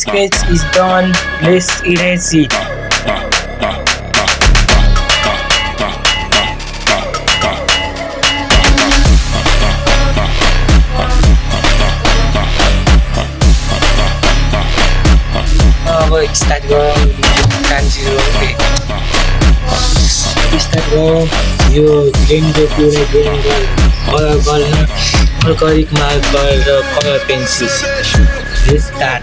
sketch is done, let's erase it. अब start गरौँ time 0 start गरौँ यो रेनबो पुरै रेनबो कलर गर्न अल्करिक मार्कर र कलर पेन्सिल स्टार्ट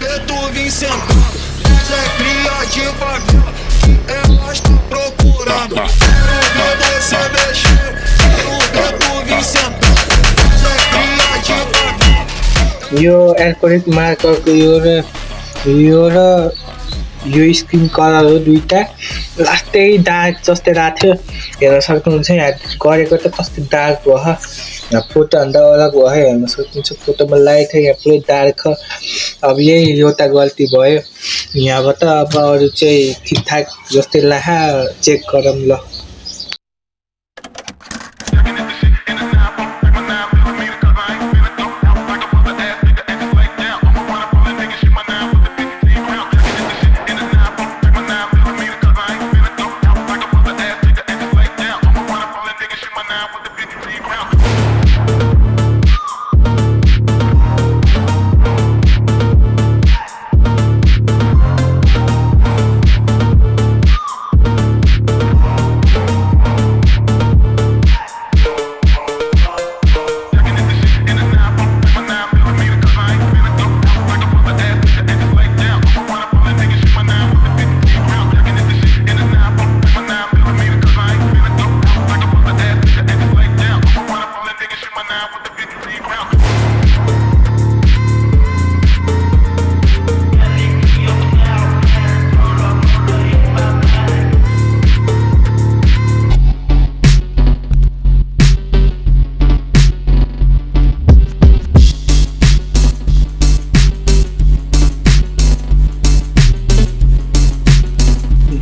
यो अल्करिक मार्करको यो स्क्रिन कलर हो दुईटा लास्टै डार्क जस्तै राख्यो हेर्न सक्नुहुन्छ यहाँ गरेको त कस्तो डार्क भयो यहाँ फोटो भन्दा अलग भयो हेर्न सक्नुहुन्छ फोटोमा लाइट है यहाँ पुरै डार्क अब यही एउटा गल्ती भयो यहाँबाट अब अरू चाहिँ ठिकठाक जस्तै लाहा चेक गरौँ ल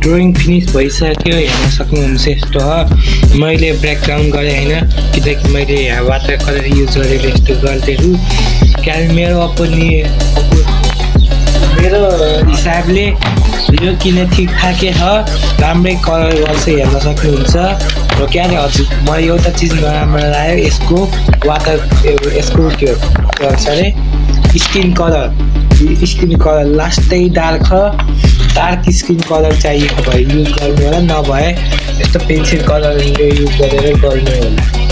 ड्रइङ फिनिस भइसक्यो हेर्न सक्नुहुन्छ यस्तो हो मैले ब्याकग्राउन्ड गरेँ हैन किनकि मैले यहाँ वाटर कलर युज गरेर यस्तो गर्दैछु क्याल मेरो हिसाबले यो किन ठिकठाकै छ राम्रै कलर गर्छ हेर्न सक्नुहुन्छ र क्यारे हजुर मलाई एउटा चिज नराम्रो लाग्यो यसको वाटर यसको त्यो भन्छ अरे स्किन कलर लास्टै डार्क स्किन कलर चाहिएको भए युज गर्नु होला नभए यस्तो पेन्सिल कलर युज गरेर गर्नु होला